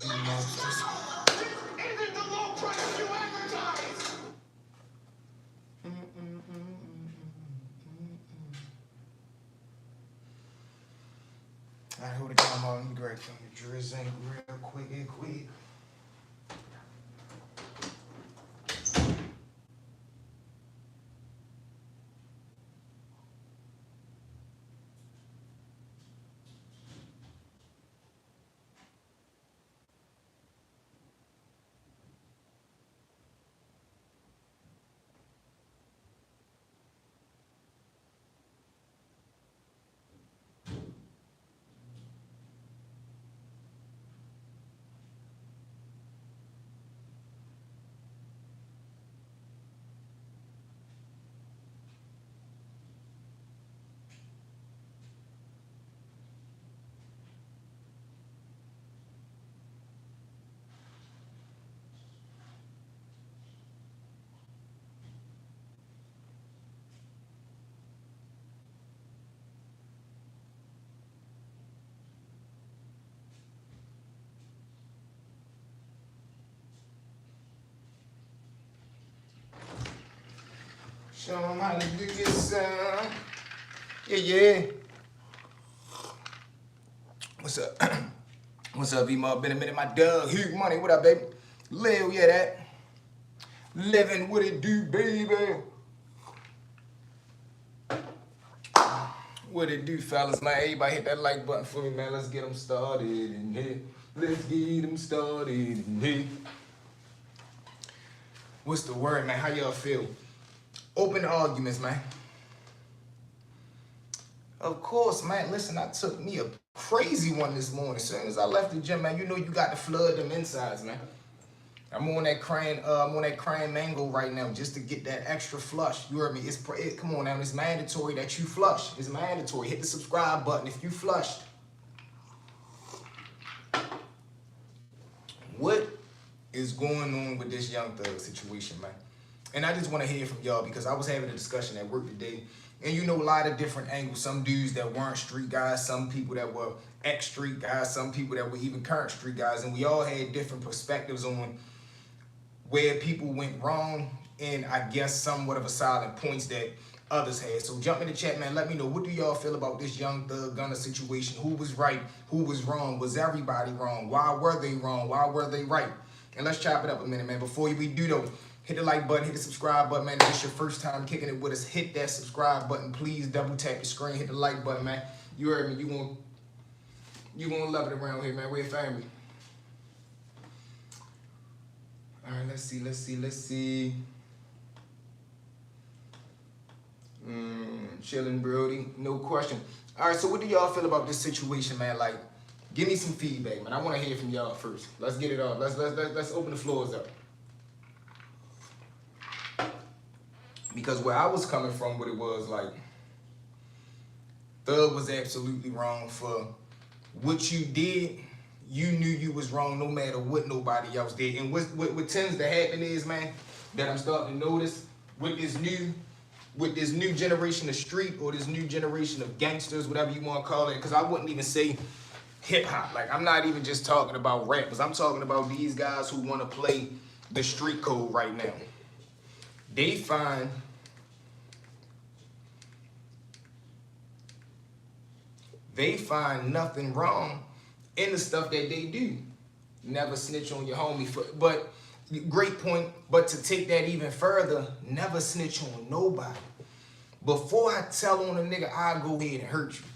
Monsters. Isn't the low price you advertise? Alright, hold it down, Martin. Let me grab some of the drizzling real quick and quick. Show them how to do this. Yeah. What's up? What's up, V-Mob? Been a minute, my dog. Huge money. What up, baby? Lil, yeah, that. Living what it do, baby. What it do, fellas, man? Everybody hit that like button for me, man. Let's get them started in here. Let's get them started in here. What's the word, man? How y'all feel? Open arguments, man. Of course, man. Listen, I took me a crazy one this morning. As soon as I left the gym, man, you know you got to flood them insides, man. I'm on that crayon mango right now just to get that extra flush. You heard me? Come on now, it's mandatory that you flush. It's mandatory. Hit the subscribe button if you flushed. What is going on with this Young Thug situation, man? And I just want to hear from y'all because I was having a discussion at work today. And you know, a lot of different angles. Some dudes that weren't street guys, some people that were ex-street guys, some people that were even current street guys. And we all had different perspectives on where people went wrong and I guess somewhat of a silent points that others had. So jump in the chat, man. Let me know, what do y'all feel about this Young Thug Gunna situation? Who was right? Who was wrong? Was everybody wrong? Why were they wrong? Why were they right? And let's chop it up a minute, man. Before we do though, hit the like button, hit the subscribe button, man. If it's your first time kicking it with us, hit that subscribe button. Please double tap the screen, hit the like button, man. You heard me. You gonna love it around here, man. We're family. All right, let's see. Chilling, Brody, no question. All right, so what do y'all feel about this situation, man? Like, give me some feedback, man. I want to hear from y'all first. Let's get it off. Let's open the floors up. Because where I was coming from, what it was like, Thug was absolutely wrong for what you did. You knew you was wrong no matter what nobody else did. And what tends to happen is, man, that I'm starting to notice with this new generation of street or this new generation of gangsters, whatever you want to call it, because I wouldn't even say hip hop. Like, I'm not even just talking about rappers. I'm talking about these guys who want to play the street code right now. They find nothing wrong in the stuff that they do. Never snitch on your homie. But great point. But to take that even further, never snitch on nobody. Before I tell on a nigga, I'll go ahead and hurt you.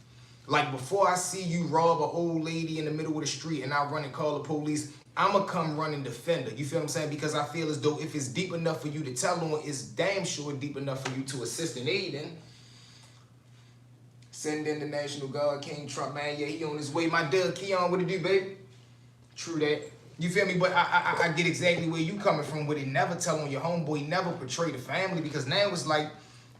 Like, before I see you rob an old lady in the middle of the street and I run and call the police, I'ma come run and defend her. You feel what I'm saying? Because I feel as though if it's deep enough for you to tell on, it's damn sure deep enough for you to assist and aid in. Send in the National Guard, King Trump, man. Yeah, he on his way. My Doug Keon, what it do, baby? True that. You feel me? But I get exactly where you coming from with it. Never tell on your homeboy, never portray the family, because now it's like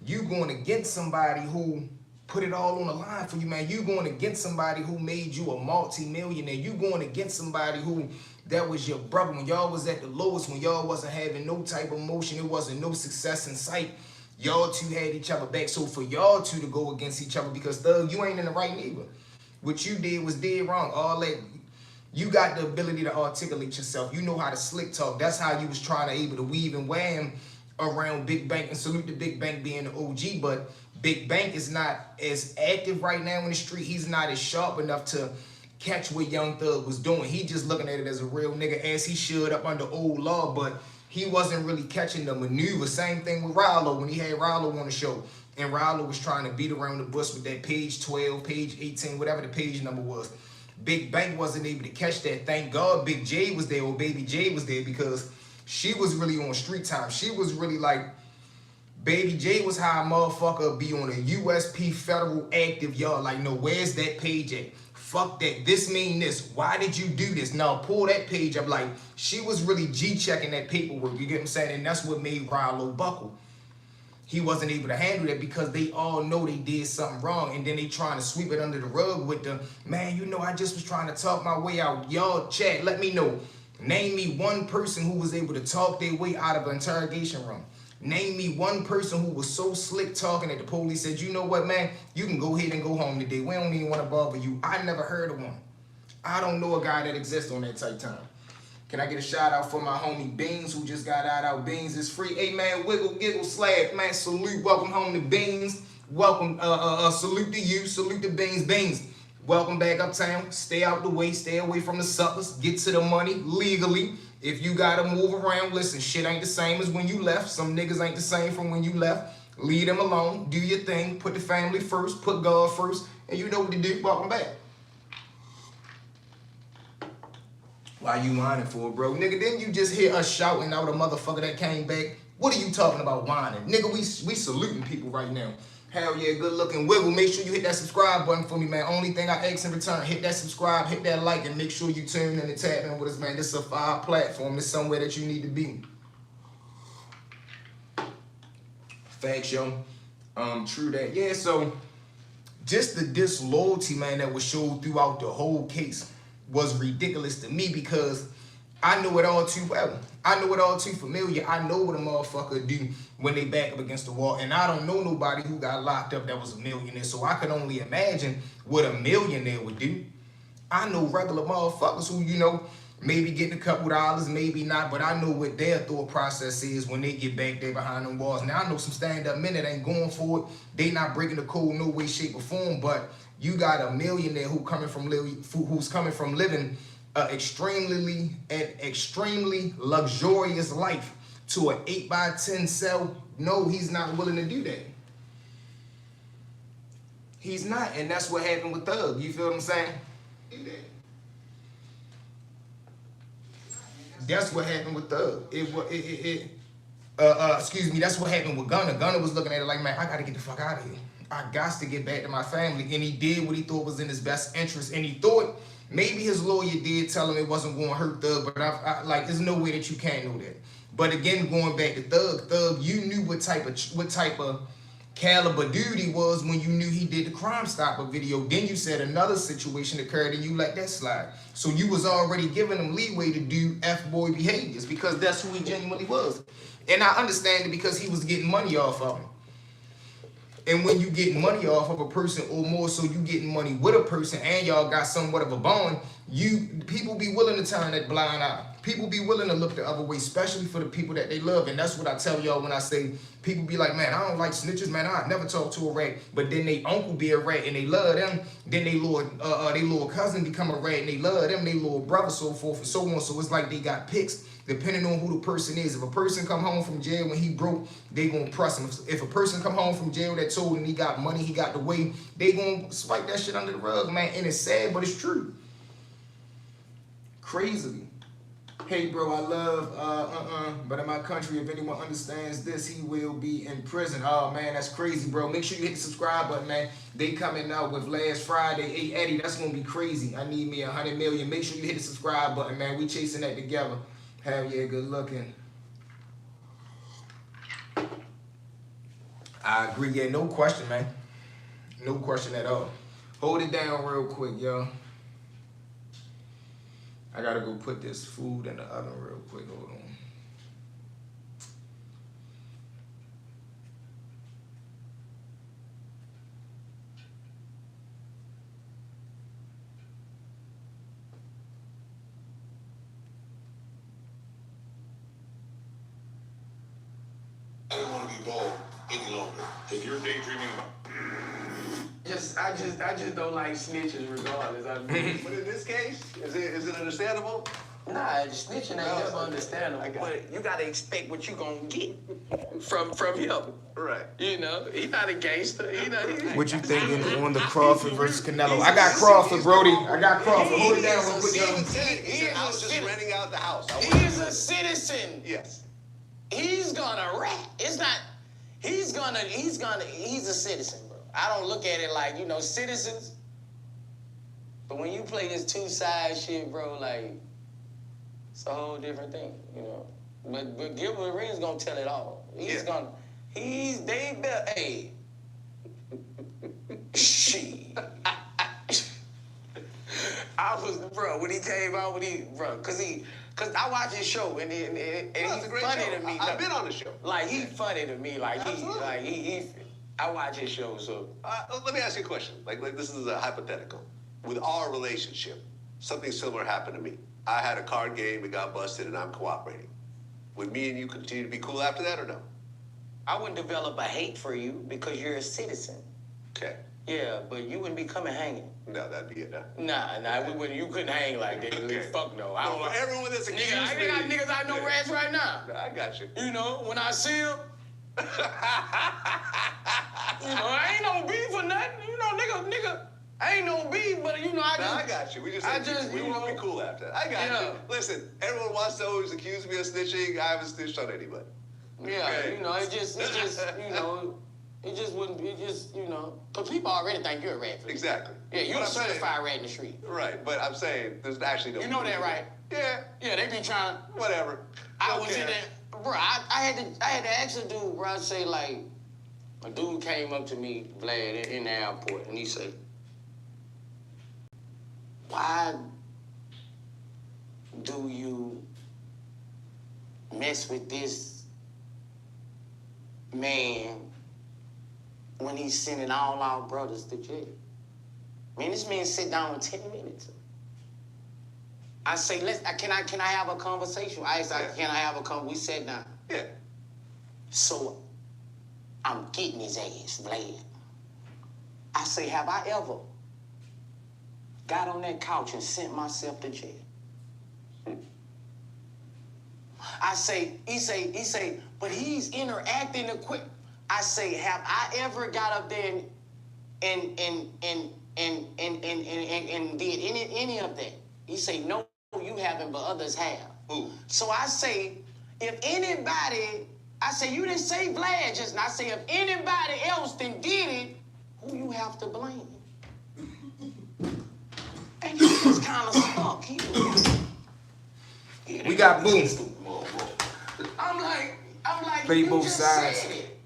you going against somebody who put it all on the line for you, man. You going against somebody who made you a multi-millionaire. You going against somebody who, that was your brother when y'all was at the lowest, when y'all wasn't having no type of motion, it wasn't no success in sight. Y'all two had each other back. So for y'all two to go against each other, because Thug, you ain't in the right neither. What you did was dead wrong. All that, You got the ability to articulate yourself. You know how to slick talk. That's how you was trying to able to weave and wham around Big Bank, and salute to Big Bank being the OG. But Big Bank is not as active right now in the street. He's not as sharp enough to catch what Young Thug was doing. He just looking at it as a real nigga, as he should up under old law, but he wasn't really catching the maneuver. Same thing with Rallo when he had Rallo on the show. And Rallo was trying to beat around the bush with that page 12, page 18, whatever the page number was. Big Bank wasn't able to catch that. Thank God Big J was there, or Baby J was there, because she was really on street time. She was really like, Baby J was how a motherfucker be on a USP federal active, y'all. Like, no, where's that page at? Fuck that. This mean this. Why did you do this? Now pull that page up. Like, she was really G-checking that paperwork. You get what I'm saying? And that's what made Rallo buckle. He wasn't able to handle that because they all know they did something wrong, and then they trying to sweep it under the rug with the, man, you know, I just was trying to talk my way out. Y'all, chat, let me know. Name me one person who was able to talk their way out of an interrogation room. Name me one person who was so slick talking that the police said, you know what, man, you can go ahead and go home today. We don't even want to bother you. I never heard of one. I don't know a guy that exists on that type time. Can I get a shout out for my homie Beans, who just got out? Beans is free. Hey man, wiggle, giggle, slab, man, salute, welcome home to Beans. Welcome, salute to you, salute to Beans. Beans, welcome back uptown. Stay out the way, stay away from the suckers, get to the money legally. If you gotta move around, listen, shit ain't the same as when you left. Some niggas ain't the same from when you left. Leave them alone, do your thing, put the family first, put God first, and you know what to do. Welcome back. Why you whining for, bro? Nigga, didn't you just hear us shouting out a motherfucker that came back? What are you talking about whining? Nigga, we saluting people right now. Hell yeah, good looking. Wiggle, make sure you hit that subscribe button for me, man. Only thing I ask in return, hit that subscribe, hit that like, and make sure you tune in and tap in with us, man. This is a fire platform. This is somewhere that you need to be. Facts, yo. True that. Yeah, so just the disloyalty, man, that was showed throughout the whole case was ridiculous to me, because I know it all too well. I know it all too familiar. I know what a motherfucker do when they back up against the wall. And I don't know nobody who got locked up that was a millionaire. So I could only imagine what a millionaire would do. I know regular motherfuckers who, you know, maybe getting a couple dollars, maybe not, but I know what their thought process is when they get back there behind them walls. Now I know some stand-up men that ain't going for it. They not breaking the code no way, shape, or form, but you got a millionaire who's coming from living extremely luxurious life to an 8x10 cell. No, he's not willing to do that. He's not, and that's what happened with Thug. You feel what I'm saying? That's what happened with Thug. Excuse me, that's what happened with Gunna. Gunna was looking at it like, man, I gotta get the fuck out of here. I got to get back to my family. And he did what he thought was in his best interest. And he thought maybe his lawyer did tell him it wasn't going to hurt Thug, but I like, there's no way that you can't know that. But again, going back to Thug, you knew what type of caliber dude he was when you knew he did the Crime Stopper video. Then you said another situation occurred and you let that slide. So you was already giving him leeway to do F-boy behaviors, because that's who he genuinely was. And I understand it, because he was getting money off of him. And when you getting money off of a person, or more so you getting money with a person, and y'all got somewhat of a bond, people be willing to turn that blind eye. People be willing to look the other way, especially for the people that they love. And that's what I tell y'all when I say, people be like, man, I don't like snitches, man. I never talk to a rat. But then they uncle be a rat and they love them. Then they little cousin become a rat and they love them. They little brother, so forth and so on. So it's like they got picks depending on who the person is. If a person come home from jail when he broke, they gonna press him. If a person come home from jail that told him he got money, he got the way, they gonna swipe that shit under the rug, man. And it's sad, but it's true. Crazily. Hey bro, I love, but in my country, if anyone understands this, he will be in prison. Oh man, that's crazy, bro. Make sure you hit the subscribe button, man. They coming out with last Friday. Hey Eddie, that's gonna be crazy. I need me 100 million. Make sure you hit the subscribe button, man. We chasing that together. Hell yeah, good looking. I agree, yeah, no question, man. No question at all. Hold it down real quick, y'all. I gotta go put this food in the oven real quick. Hold on. ball any longer. If you're daydreaming about I just don't like snitches regardless. But in this case, is it understandable? Nah, snitching ain't never understandable. But you gotta expect what you gonna get from him. Right. You know, he not a gangster. You know. What you thinking on the Crawford versus Canelo? I got Crawford, Brody. I got Crawford. Hold it down real quick, y'all. He said, I was just renting out the house. He is a citizen. Yes. He's gonna rat. It's not. He's a citizen, bro. I don't look at it like, you know, citizens. But when you play this two-side shit, bro, like, it's a whole different thing, you know. But Gilbert Arenas gonna tell it all. They better, hey. Shit. Bro, when he came out, cause I watch his show and he's funny to me. I've been on the show. Like, he funny to me. I watch his show, so. Let me ask you a question. Like this is a hypothetical. With our relationship, something similar happened to me. I had a card game, it got busted, and I'm cooperating. Would me and you continue to be cool after that, or no? I wouldn't develop a hate for you because you're a citizen. Okay. Yeah, but you wouldn't be coming hanging. No, that'd be it. Huh? Nah, we wouldn't. You couldn't hang like that. Okay. Fuck no. I don't For like everyone that's accused nigga. I got niggas I know rats right now. No, I got you. You know, when I see him, you know, I ain't no beef or nothing. You know, nigga, I ain't no beef, but you know, I got you. We won't be cool after that. I got you. Listen, everyone wants to always accuse me of snitching. I haven't snitched on anybody. Yeah, okay. you know, it just, you know, you know, because people already think you're a rat. Exactly. Yeah, you're a certified rat in the street. Right, but I'm saying there's actually no. You know that, right? Yeah. Yeah, they be trying. Whatever. I was in there, bro. I had to ask a dude, bro. I say like, a dude came up to me, Vlad, in the airport, and he said, "Why do you mess with this man when he's sending all our brothers to jail? Man, this man sit down in 10 minutes." I say, can I have a conversation? I asked, can I have a conversation? We sat down. Yeah. So I'm getting his ass, Vlad. I say, have I ever got on that couch and sent myself to jail? I say, he say, but he's interacting quick. I say, have I ever got up there and did any of that? He say, no, you haven't, but others have. Ooh. So I say, if anybody, I say, you didn't say Vlad just now. I say, if anybody else did it, who you have to blame? And he was kind of stuck. We got boom. I'm like, Play you both just sides. said it.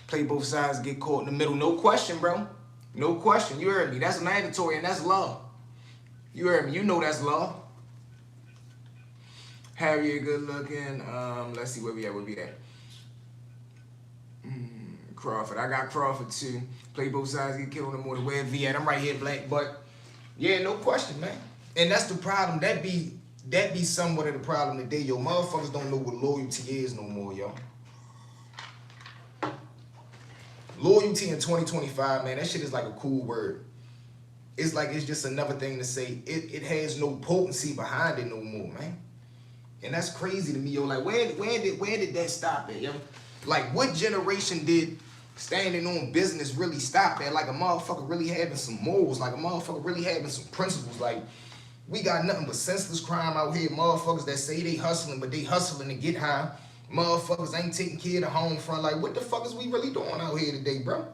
Play both sides, get caught in the middle. No question, bro. No question. You heard me. That's mandatory and that's law. You heard me. You know that's law. Harriet, good looking. Let's see where we at. Crawford. I got Crawford too. Play both sides, get killed in the morning. Where V at? I'm right here, Black. But yeah, no question, man. And that's the problem. That be somewhat of the problem today, yo. Motherfuckers don't know what loyalty is no more, yo. Loyalty in 2025, man, that shit is like a cool word. It's like it's just another thing to say. It has no potency behind it no more, man. And that's crazy to me, yo. Like, where did that stop at, yo? Like, what generation did standing on business really stop at? Like, a motherfucker really having some morals. Like, a motherfucker really having some principles. Like, we got nothing but senseless crime out here. Motherfuckers that say they hustling, but they hustling to get high. Motherfuckers ain't taking care of the home front. Like, what the fuck is we really doing out here today, bro?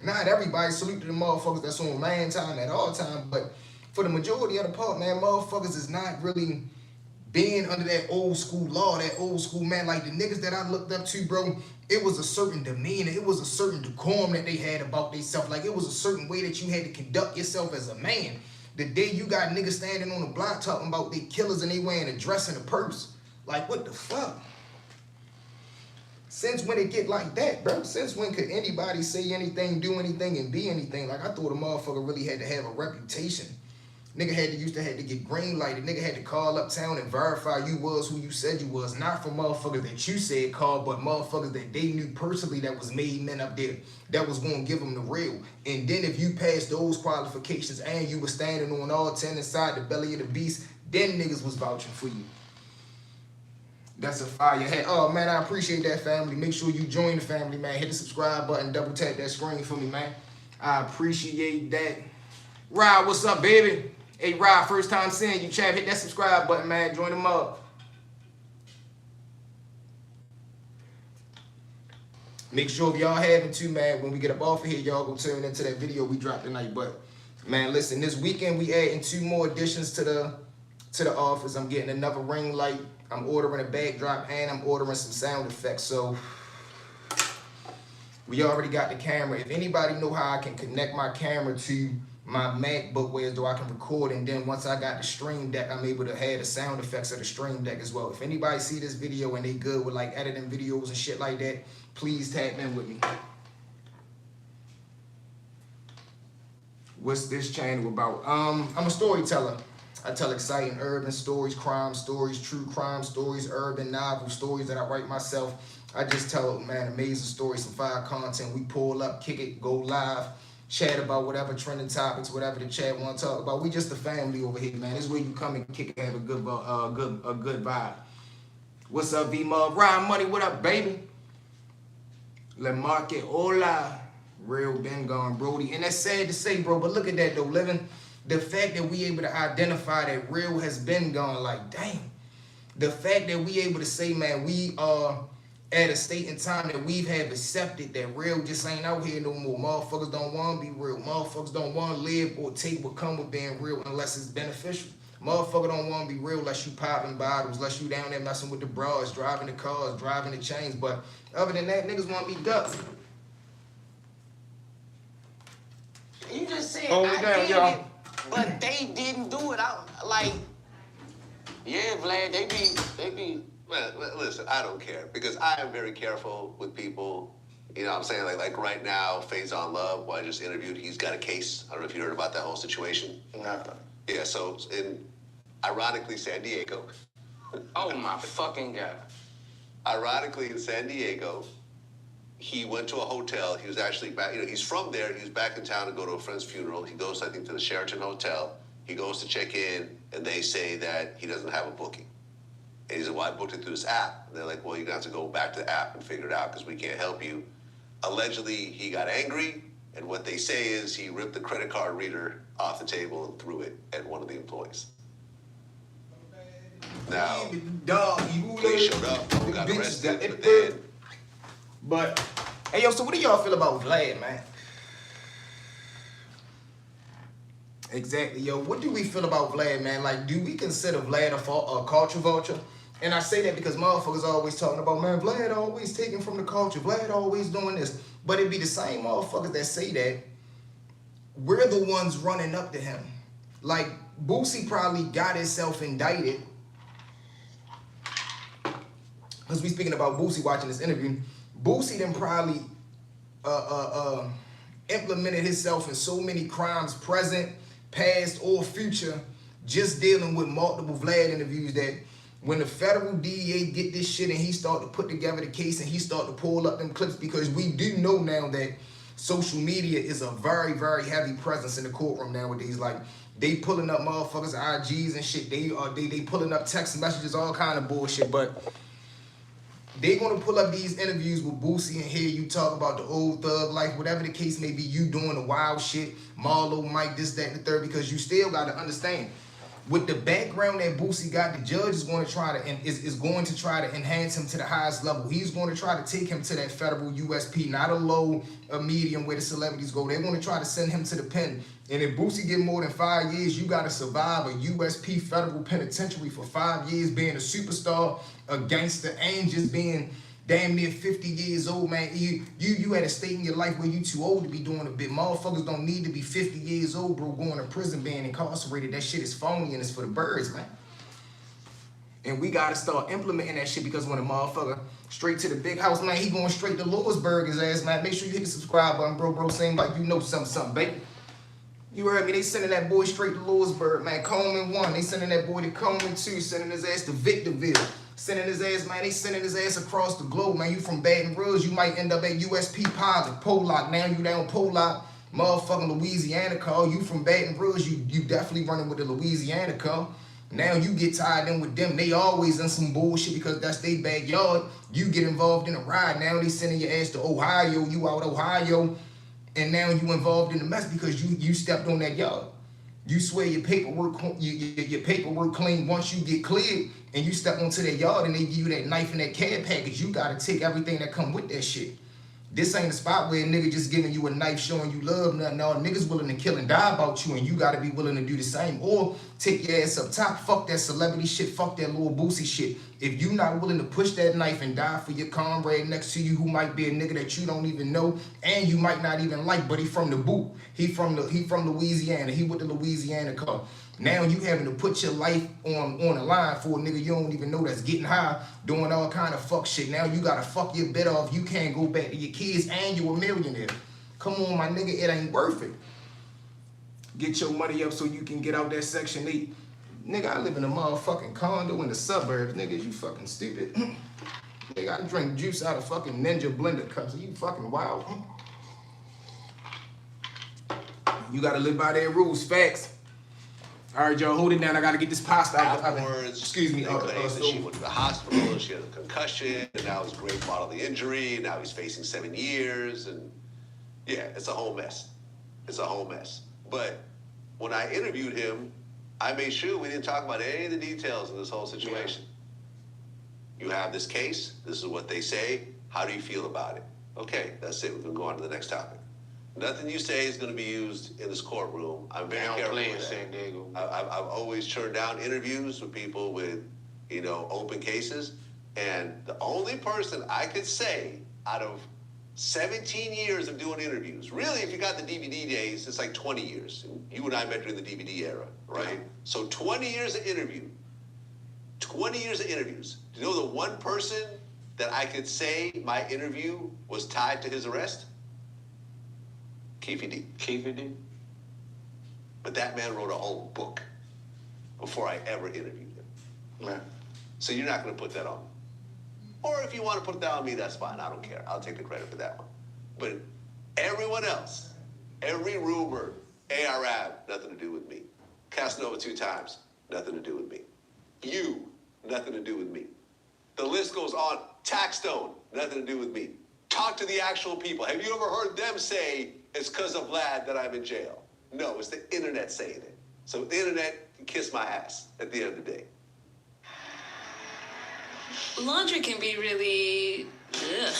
Not everybody salute to the motherfuckers that's on man time at all time, but for the majority of the part, man, motherfuckers is not really being under that old school law, that old school, man. Like, the niggas that I looked up to, bro, it was a certain demeanor. It was a certain decorum that they had about themselves. Like, it was a certain way that you had to conduct yourself as a man. The day you got niggas standing on the block talking about they killers and they wearing a dress and a purse. Like, what the fuck? Since when it get like that, bro? Since when could anybody say anything, do anything, and be anything? Like, I thought a motherfucker really had to have a reputation Nigga used to get green lighted. Nigga had to call uptown and verify you was who you said you was. Not for motherfuckers that you said called, but motherfuckers that they knew personally that was made men up there that was gonna give them the real. And then if you passed those qualifications and you were standing on all 10 inside the belly of the beast, then niggas was vouching for you. That's a fire hat. Oh man, I appreciate that, family. Make sure you join the family, man. Hit the subscribe button, double tap that screen for me, man. I appreciate that. Rod, what's up, baby? Hey, Rod, first time seeing you, chap. Hit that subscribe button, man. Join them up. Make sure if y'all haven't too, man, when we get up off of here, y'all go tune into that video we dropped tonight. But, man, listen, this weekend we adding 2 more additions to the office. I'm getting another ring light. I'm ordering a backdrop, and I'm ordering some sound effects. So, we already got the camera. If anybody know how I can connect my camera to my MacBook, where though I can record, and then once I got the Stream Deck, I'm able to have the sound effects of the Stream Deck as well. If anybody see this video and they good with like editing videos and shit like that, please tap in with me. What's this channel about? I'm a storyteller. I tell exciting urban stories, crime stories, true crime stories, urban novel stories that I write myself. I just tell, man, amazing stories, some fire content. We pull up, kick it, go live, chat about whatever trending topics, whatever the chat want to talk about. We just a family over here, man. This is where you come and kick and have a good vibe. What's up, V-Mug? Ryan Money, what up, baby? Le Market, hola. Real been gone, Brody. And that's sad to say, bro, but look at that, though, living. The fact that we able to identify that real has been gone, like, dang. The fact that we able to say, man, we are at a state in time that we have accepted that real just ain't out here no more. Motherfuckers don't want to be real. Motherfuckers don't want to live or take what come with being real unless it's beneficial. Motherfucker don't want to be real unless you popping bottles, unless you down there messing with the bras, driving the cars, driving the chains. But other than that, niggas want to be ducks. You just said Hold I it down, did y'all. it, but they didn't do it. Like, yeah, Vlad, they be. Well, listen, I don't care because I am very careful with people. You know what I'm saying? Like right now, Faison Love, who I just interviewed, he's got a case. I don't know if you heard about that whole situation. Nah. Yeah, so ironically, San Diego. Oh my fucking God. Ironically, in San Diego, he went to a hotel. He was actually back, he's from there. He was back in town to go to a friend's funeral. He goes, I think, to the Sheraton Hotel. He goes to check in, and they say that he doesn't have a booking. And he said, well, I booked it through this app. And they're like, well, you're going to have to go back to the app and figure it out because we can't help you. Allegedly, he got angry, and what they say is he ripped the credit card reader off the table and threw it at one of the employees. Now, police showed up, who got arrested, but then... But, hey, yo, so what do y'all feel about Vlad, man? Exactly, yo. What do we feel about Vlad, man? Like, do we consider Vlad a culture vulture? And I say that because motherfuckers always talking about, man, Vlad always taking from the culture. Vlad always doing this. But it be the same motherfuckers that say that. We're the ones running up to him. Like, Boosie probably got himself indicted. Because we speaking about Boosie watching this interview. Boosie then probably implemented himself in so many crimes, present, past, or future, just dealing with multiple Vlad interviews that when the federal DEA get this shit and he start to put together the case and he start to pull up them clips, because we do know now that social media is a very, very heavy presence in the courtroom nowadays. Like, they pulling up motherfuckers' IGs and shit. They pulling up text messages, all kind of bullshit. But they gonna pull up these interviews with Boosie and hear you talk about the old thug life, whatever the case may be, you doing the wild shit, Marlo, Mike, this, that, and the third, because you still gotta understand, with the background that Boosie got, the judge is going to try to is going to try to enhance him to the highest level. He's going to try to take him to that federal USP, not a low, a medium where the celebrities go. They're going to try to send him to the pen. And if Boosie get more than 5 years, you got to survive a USP federal penitentiary for 5 years, being a superstar, a gangster, and just being damn near 50 years old, man. You at a state in your life where you too old to be doing a bit. Motherfuckers don't need to be 50 years old, bro, going to prison, being incarcerated. That shit is phony and it's for the birds, man. And we got to start implementing that shit, because when a motherfucker straight to the big house, man, he going straight to Lewisburg, his ass, man. Make sure you hit the subscribe button, bro. Seem like you know something, baby. You heard me? They sending that boy straight to Lewisburg, man. Coleman 1. They sending that boy to Coleman 2. Sending his ass to Victorville. Sending his ass, man. They sending his ass across the globe, man. You from Baton Rouge, you might end up at USP Pilot, Pollock. Now you down Pollock, motherfucking Louisiana call. You from Baton Rouge, you definitely running with the Louisiana call. Now you get tied in with them. They always in some bullshit because that's their backyard. You get involved in a ride. Now they sending your ass to Ohio. You out Ohio. And now you involved in the mess because you stepped on that yard. You swear your paperwork clean once you get cleared and you step onto that yard and they give you that knife and that care package. You gotta take everything that come with that shit. This ain't a spot where a nigga just giving you a knife showing you love, nothing. No, niggas willing to kill and die about you, and you gotta be willing to do the same. Or take your ass up top, fuck that celebrity shit, fuck that little Boosie shit. If you not willing to push that knife and die for your comrade next to you who might be a nigga that you don't even know and you might not even like, but he from the boot. He from Louisiana. He with the Louisiana car. Now you having to put your life on the line for a nigga you don't even know that's getting high, doing all kind of fuck shit. Now you gotta fuck your bed off. You can't go back to your kids and you a millionaire. Come on, my nigga, it ain't worth it. Get your money up so you can get out that Section 8. Nigga, I live in a motherfucking condo in the suburbs. Nigga, you fucking stupid. Nigga, I drink juice out of fucking Ninja blender cups. Are you fucking wild? You gotta live by their rules, facts. All right, y'all, hold it down. I gotta get this pasta out. Afterwards, excuse me. they claimed that she went to the hospital, she had a concussion, and now it's grave bodily injury, and now he's facing 7 years, and yeah, it's a whole mess. It's a whole mess. But when I interviewed him, I made sure we didn't talk about any of the details of this whole situation. Yeah. You have this case, this is what they say, how do you feel about it? Okay, that's it, we can go on to the next topic. Nothing you say is going to be used in this courtroom. I'm very careful with that. San Diego. I've always turned down interviews with people with, open cases. And the only person I could say out of 17 years of doing interviews, really, if you got the DVD days, it's like 20 years. You and I met during the DVD era, right? Yeah. So 20 years of interview. 20 years of interviews. Do you know the one person that I could say my interview was tied to his arrest? Keefe D. Keefe D. But that man wrote a whole book before I ever interviewed him. Yeah. So you're not going to put that on me. Or if you want to put that on me, that's fine. I don't care. I'll take the credit for that one. But everyone else, every rumor, ARAB, nothing to do with me. Casanova 2 times, nothing to do with me. You, nothing to do with me. The list goes on. Taxstone, nothing to do with me. Talk to the actual people. Have you ever heard them say it's because of Vlad that I'm in jail? No, it's the internet saying it. So the internet can kiss my ass at the end of the day. Laundry can be really ugh.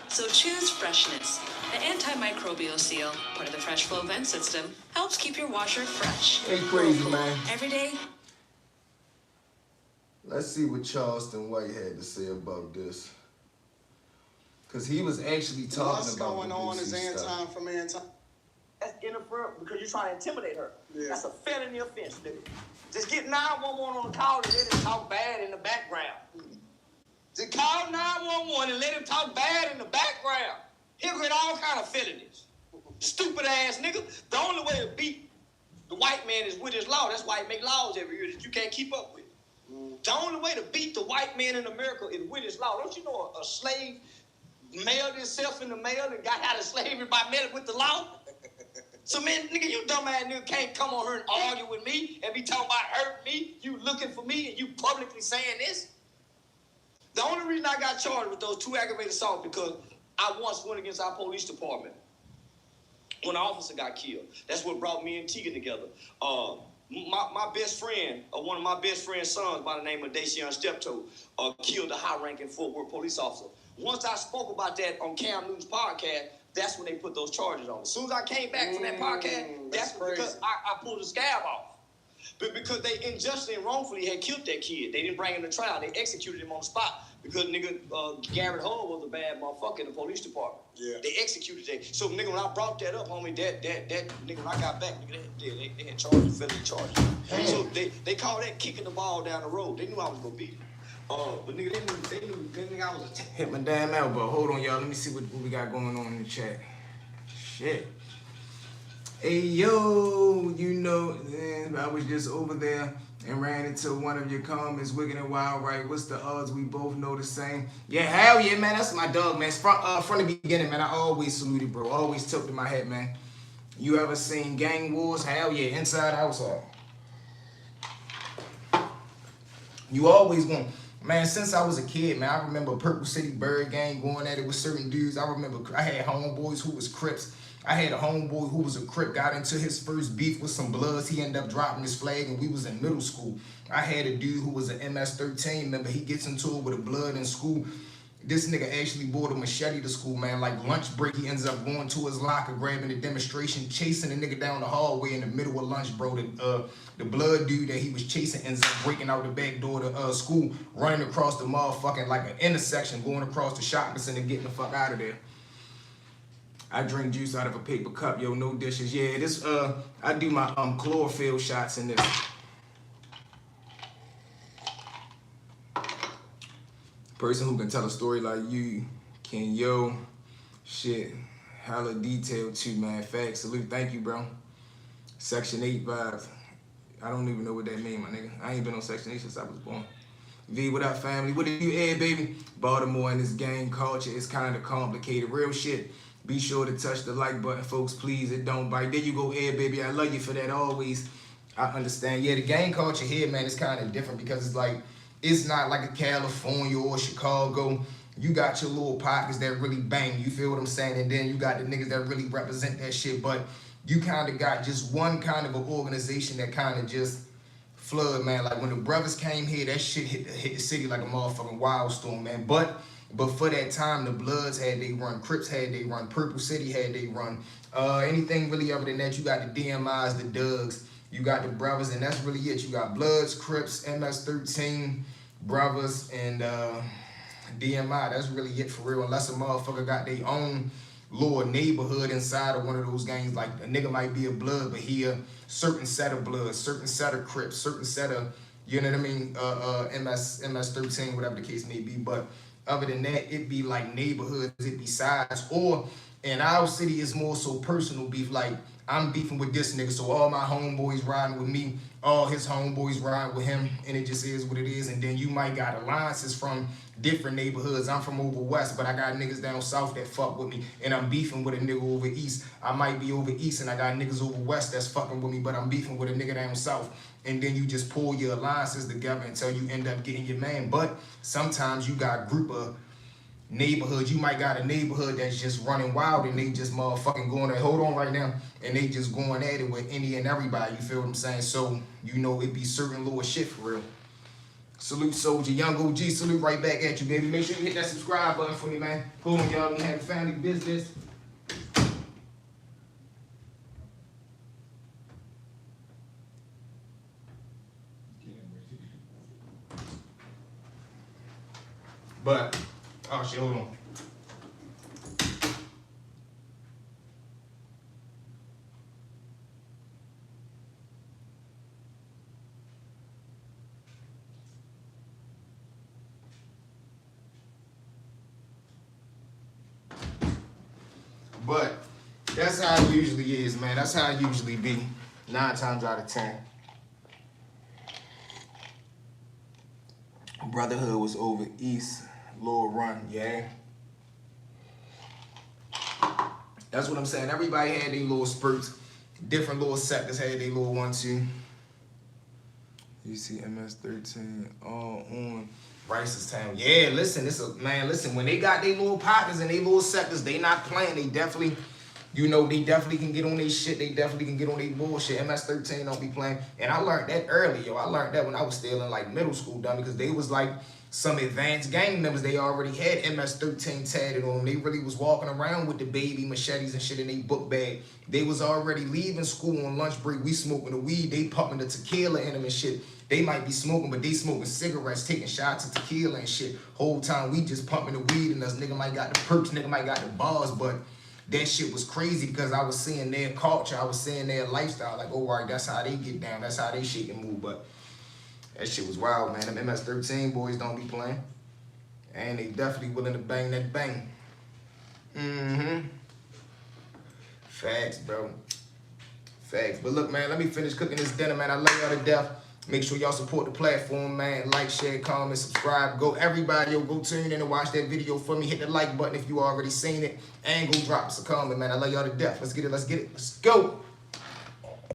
So choose Freshness. The antimicrobial seal, part of the Fresh Flow vent system, helps keep your washer fresh. Hey, crazy, man. Every day. Let's see what Charleston White had to say about this. Because he was actually talking What's about going the on is Boosie stuff. Anton from Anton. That's interference because you're trying to intimidate her. Yeah. That's a felony offense, nigga. Just get 911 on the call and let him talk bad in the background. Just call 911 and let him talk bad in the background. He'll get all kind of felonies. Stupid ass nigga. The only way to beat the white man is with his law. That's why he make laws every year that you can't keep up with. The only way to beat the white man in America is with his law. Don't you know a slave mailed himself in the mail and got out of slavery by mailing with the law? So, man, nigga, you dumbass nigga can't come on here and argue with me and be talking about hurting me, you looking for me, and you publicly saying this. The only reason I got charged with those 2 aggravated assaults because I once went against our police department when an officer got killed. That's what brought me and Tegan together. My best friend, one of my best friend's sons by the name of Dacian Steptoe, killed a high-ranking Fort Worth police officer. Once I spoke about that on Cam Newton's podcast, that's when they put those charges on. As soon as I came back from that podcast, that's because I pulled the scab off. But because they unjustly and wrongfully had killed that kid. They didn't bring him to trial. They executed him on the spot because nigga Garrett Hull was a bad motherfucker in the police department. Yeah. They executed that. So nigga, when I brought that up, homie, that nigga, when I got back, nigga, they had charges, felony charges. So they called that kicking the ball down the road. They knew I was gonna beat him. But nigga, they knew I was a Hit my damn elbow. Hold on, y'all. Let me see what we got going on in the chat. Shit. Hey yo, you know, man, I was just over there and ran into one of your comments, Wicked and Wild, right? What's the odds we both know the same? Yeah, hell yeah, man. That's my dog, man. From the beginning, man. I always saluted, bro. Always tilted my hat, man. You ever seen Gang Wars? Hell yeah, inside, outside. You always want, man, since I was a kid, man, I remember Purple City Bird Gang going at it with certain dudes. I remember I had homeboys who was Crips. I had a homeboy who was a Crip, got into his first beef with some Bloods. He ended up dropping his flag and we was in middle school. I had a dude who was an MS-13 member. He gets into it with a Blood in school. This nigga actually brought a machete to school, man. Like lunch break, he ends up going to his locker, grabbing the demonstration, chasing the nigga down the hallway in the middle of lunch, bro. The Blood dude that he was chasing ends up breaking out the back door to school, running across the motherfucking like an intersection, going across the shopping center, getting the fuck out of there. I drink juice out of a paper cup, yo, no dishes. Yeah, this I do my chlorophyll shots in this. Person who can tell a story like you can, yo, shit, hella detailed too, man. Facts, salute, thank you, bro. Section 8 vibes. I don't even know what that mean, my nigga. I ain't been on Section 8 since I was born. V, what up, family? What do you add, baby? Baltimore and this gang culture is kind of complicated. Real shit. Be sure to touch the like button, folks, please. It don't bite. There you go, Ed, baby. I love you for that always. I understand. Yeah, the gang culture here, man, is kind of different because it's like, it's not like a California or Chicago. You got your little pockets that really bang. You feel what I'm saying? And then you got the niggas that really represent that shit. But you kind of got just one kind of an organization that kind of just flood, man. Like when the brothers came here, that shit hit the city like a motherfucking wildstorm, man. But for that time, the Bloods had they run, Crips had they run, Purple City had they run. Anything really other than that, you got the DMIs, the Dugs, you got the brothers, and that's really it. You got Bloods, Crips, MS-13, brothers, and DMI. That's really it for real. Unless a motherfucker got their own little neighborhood inside of one of those gangs, like a nigga might be a Blood, but he a certain set of Bloods, certain set of Crips, certain set of, you know what I mean, MS-13, whatever the case may be. But other than that, it be like neighborhoods, it be sides. Or in our city, it's more so personal beef. Like I'm beefing with this nigga, so all my homeboys riding with me, all his homeboys riding with him, and it just is what it is. And then you might got alliances from different neighborhoods. I'm from over west, but I got niggas down south that fuck with me, and I'm beefing with a nigga over east. I might be over east, and I got niggas over west that's fucking with me, but I'm beefing with a nigga down south. And then you just pull your alliances together until you end up getting your man. But sometimes you got a group of neighborhoods. You might got a neighborhood that's just running wild and they just motherfucking going there. Hold on right now. And they just going at it with any and everybody. You feel what I'm saying? So, you know, it be certain little shit for real. Salute, Soldier. Young OG, salute right back at you, baby. Make sure you hit that subscribe button for me, man. Hold on, y'all. We have family business. But, oh shit, hold on. But that's how it usually is, man. That's how it usually be. 9 times out of 10. Brotherhood was over east. Little run, yeah. That's what I'm saying. Everybody had their little spurts. Different little sectors had their little 1, 2. You see MS-13 all on Rice's Town. Yeah, listen, listen, when they got their little partners and their little sectors, they not playing. They definitely, you know, they definitely can get on their shit. They definitely can get on their bullshit. MS-13 don't be playing. And I learned that early, yo. I learned that when I was still in like middle school, dumb, because they was like some advanced gang members. They already had MS-13 tatted on them. They really was walking around with the baby machetes and shit in their book bag. They was already leaving school on lunch break. We smoking the weed. They pumping the tequila in them and shit. They might be smoking, but they smoking cigarettes, taking shots of tequila and shit. Whole time we just pumping the weed and us. Nigga might got the perks, nigga might got the bars, but that shit was crazy because I was seeing their culture. I was seeing their lifestyle. Like, oh, right, that's how they get down. That's how they shake and move. But that shit was wild, man. Them MS-13 boys don't be playing. And they definitely willing to bang that bang. Facts, bro. Facts. But look, man, let me finish cooking this dinner, man. I love y'all to death. Make sure y'all support the platform, man. Like, share, comment, subscribe. Go, everybody, yo, go tune in and watch that video for me. Hit the like button if you already seen it. And go drop us a comment, man. I love y'all to death. Let's get it. Let's get it. Let's go.